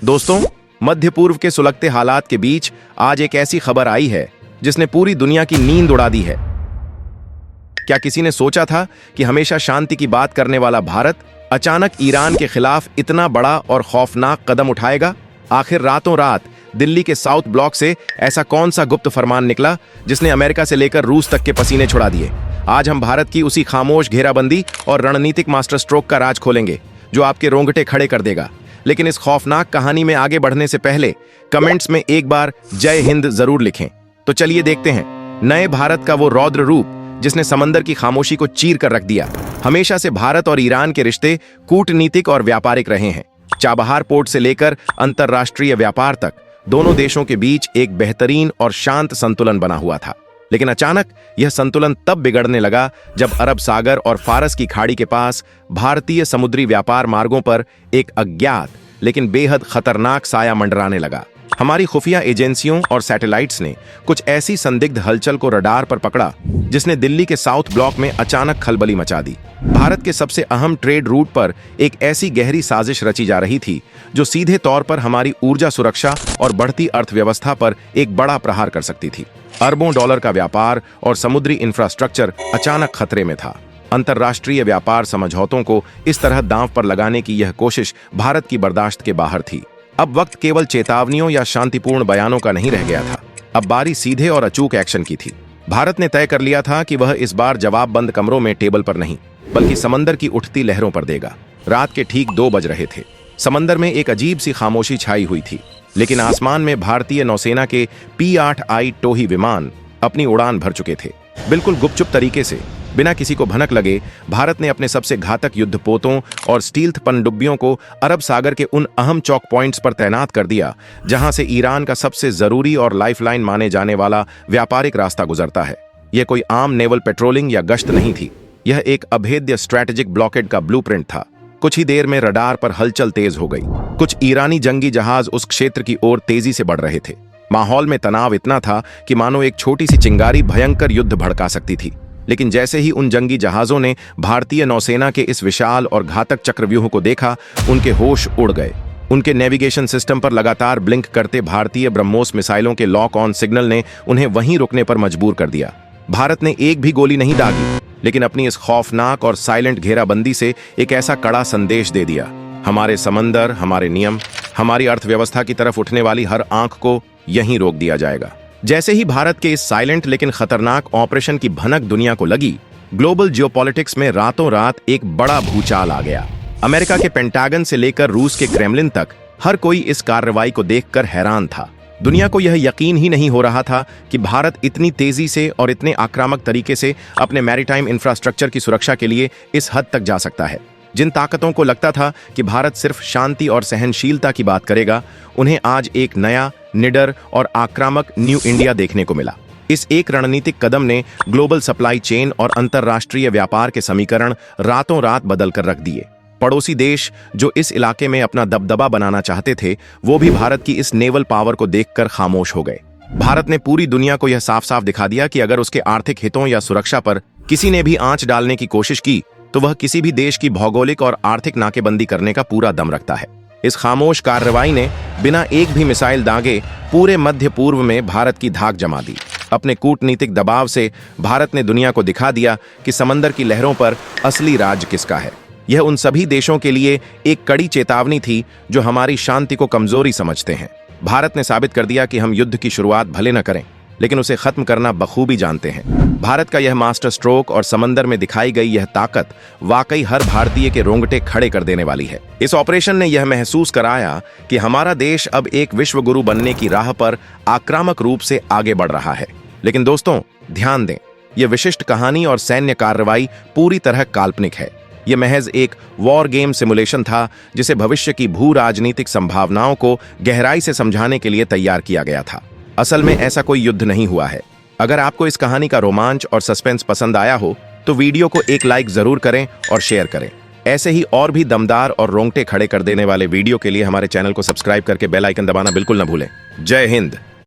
दोस्तों, मध्य पूर्व के सुलगते हालात के बीच आज एक ऐसी खबर आई है जिसने पूरी दुनिया की नींद उड़ा दी है। क्या किसी ने सोचा था कि हमेशा शांति की बात करने वाला भारत अचानक ईरान के खिलाफ इतना बड़ा और खौफनाक कदम उठाएगा? आखिर रातों रात दिल्ली के साउथ ब्लॉक से ऐसा कौन सा गुप्त फरमान निकला जिसने अमेरिका से लेकर रूस तक के पसीने छुड़ा दिए? आज हम भारत की उसी खामोश घेराबंदी और रणनीतिक मास्टर स्ट्रोक का राज खोलेंगे जो आपके रोंगटे खड़े कर देगा। लेकिन इस खौफनाक कहानी में आगे बढ़ने से पहले कमेंट्स में एक बार जय हिंद जरूर लिखें। तो चलिए देखते हैं नए भारत का वो रौद्र रूप जिसने समंदर की खामोशी को चीर कर रख दिया। हमेशा से भारत और ईरान के रिश्ते कूटनीतिक और व्यापारिक रहे हैं। चाबहार पोर्ट से लेकर अंतरराष्ट्रीय व्यापार तक दोनों देशों के बीच एक बेहतरीन और शांत संतुलन बना हुआ था। लेकिन अचानक यह संतुलन तब बिगड़ने लगा जब अरब सागर और फारस की खाड़ी के पास भारतीय समुद्री व्यापार मार्गों पर एक अज्ञात लेकिन बेहद खतरनाक साया मंडराने लगा। हमारी खुफिया एजेंसियों और सैटेलाइट्स ने कुछ ऐसी संदिग्ध हलचल को रडार पर पकड़ा जिसने दिल्ली के साउथ ब्लॉक में अचानक खलबली मचा दी। भारत के सबसे अहम ट्रेड रूट पर एक ऐसी गहरी साजिश रची जा रही थी जो सीधे तौर पर हमारी ऊर्जा सुरक्षा और बढ़ती अर्थव्यवस्था पर एक बड़ा प्रहार कर सकती थी। अरबों डॉलर का व्यापार और समुद्री इंफ्रास्ट्रक्चर अचानक खतरे में था। अंतरराष्ट्रीय व्यापार समझौतों को इस तरह दांव पर लगाने की यह कोशिश भारत की बर्दाश्त के बाहर थी। अब वक्त केवल चेतावनियों या शांतिपूर्ण बयानों का नहीं रह गया था। अब बारी सीधे और अचूक एक्शन की थी। भारत ने तय कर लिया था कि वह इस बार जवाब बंद कमरों में टेबल पर नहीं बल्कि समंदर की उठती लहरों पर देगा। रात के ठीक 2 बज रहे थे। समंदर में एक अजीब सी खामोशी छाई हुई थी, लेकिन आसमान में भारतीय नौसेना के P-8I टोही विमान अपनी उड़ान भर चुके थे। बिल्कुल गुपचुप तरीके से, बिना किसी को भनक लगे, भारत ने अपने सबसे घातक युद्धपोतों और स्टील्थ पनडुब्बियों को अरब सागर के उन अहम चौक पॉइंट्स पर तैनात कर दिया जहां से ईरान का सबसे जरूरी और लाइफलाइन माने जाने वाला व्यापारिक रास्ता गुजरता है। यह कोई आम नेवल पेट्रोलिंग या गश्त नहीं थी। यह एक अभेद्य स्ट्रैटेजिक ब्लॉकेड का ब्लूप्रिंट था। कुछ ही देर में रडार पर हलचल तेज हो गई। कुछ ईरानी जंगी जहाज उस क्षेत्र की ओर तेजी से बढ़ रहे थे। माहौल में तनाव इतना था कि मानो एक छोटी सी चिंगारी भयंकर युद्ध भड़का सकती थी। लेकिन जैसे ही उन जंगी जहाजों ने भारतीय नौसेना के इस विशाल और घातक चक्रव्यूह को देखा, उनके होश उड़ गए। उनके नेविगेशन सिस्टम पर लगातार ब्लिंक करते भारतीय ब्रह्मोस मिसाइलों के लॉक ऑन सिग्नल ने उन्हें वहीं रुकने पर मजबूर कर दिया। भारत ने एक भी गोली नहीं दागी, लेकिन अपनी इस खौफनाक और साइलेंट घेराबंदी से एक ऐसा कड़ा संदेश दे दिया: हमारे समंदर, हमारे नियम, हमारी अर्थव्यवस्था की तरफ उठने वाली हर आंख को यहीं रोक दिया जाएगा। जैसे ही भारत के इस साइलेंट लेकिन खतरनाक ऑपरेशन की भनक दुनिया को लगी, ग्लोबल जियोपॉलिटिक्स में रातों रात एक बड़ा भूचाल आ गया। अमेरिका के पेंटागन से लेकर रूस के क्रेमलिन तक हर कोई इस कार्रवाई को देखकर हैरान था। दुनिया को यह यकीन ही नहीं हो रहा था कि भारत इतनी तेजी से और इतने आक्रामक तरीके से अपने मैरीटाइम इंफ्रास्ट्रक्चर की सुरक्षा के लिए इस हद तक जा सकता है। जिन ताकतों को लगता था कि भारत सिर्फ शांति और सहनशीलता की बात करेगा, उन्हें आज एक नया, निडर और आक्रामक न्यू इंडिया देखने को मिला। इस एक रणनीतिक कदम ने ग्लोबल सप्लाई चेन और अंतरराष्ट्रीय व्यापार के समीकरण रातों रात बदल कर रख दिए। पड़ोसी देश जो इस इलाके में अपना दबदबा बनाना चाहते थे, वो भी भारत की इस नेवल पावर को देखकर खामोश हो गए। भारत ने पूरी दुनिया को यह साफ साफ दिखा दिया कि अगर उसके आर्थिक हितों या सुरक्षा पर किसी ने भी आंच डालने की कोशिश की तो वह किसी भी देश की भौगोलिक और आर्थिक नाकेबंदी करने का पूरा दम रखता है। इस खामोश कार्रवाई ने बिना एक भी मिसाइल दागे पूरे मध्य पूर्व में भारत की धाक जमा दी। अपने कूटनीतिक दबाव से भारत ने दुनिया को दिखा दिया कि समंदर की लहरों पर असली राज किसका है। यह उन सभी देशों के लिए एक कड़ी चेतावनी थी जो हमारी शांति को कमजोरी समझते हैं। भारत ने साबित कर दिया कि हम युद्ध की शुरुआत भले न करें, लेकिन उसे खत्म करना बखूबी जानते हैं। भारत का यह मास्टर स्ट्रोक और समंदर में दिखाई गई यह ताकत वाकई हर भारतीय के रोंगटे खड़े कर देने वाली है। इस ऑपरेशन ने यह महसूस कराया कि हमारा देश अब एक विश्व गुरु बनने की राह पर आक्रामक रूप से आगे बढ़ रहा है। लेकिन दोस्तों, ध्यान दें, यह विशिष्ट कहानी और सैन्य कार्रवाई पूरी तरह काल्पनिक है। यह महज एक वॉर गेम सिमुलेशन था जिसे भविष्य की भू राजनीतिक संभावनाओं को गहराई से समझाने के लिए तैयार किया गया था। असल में ऐसा कोई युद्ध नहीं हुआ है। अगर आपको इस कहानी का रोमांच और सस्पेंस पसंद आया हो तो वीडियो को एक लाइक जरूर करें और शेयर करें। ऐसे ही और भी दमदार और रोंगटे खड़े कर देने वाले वीडियो के लिए हमारे चैनल को सब्सक्राइब करके बेल आइकन दबाना बिल्कुल न भूलें। जय हिंद।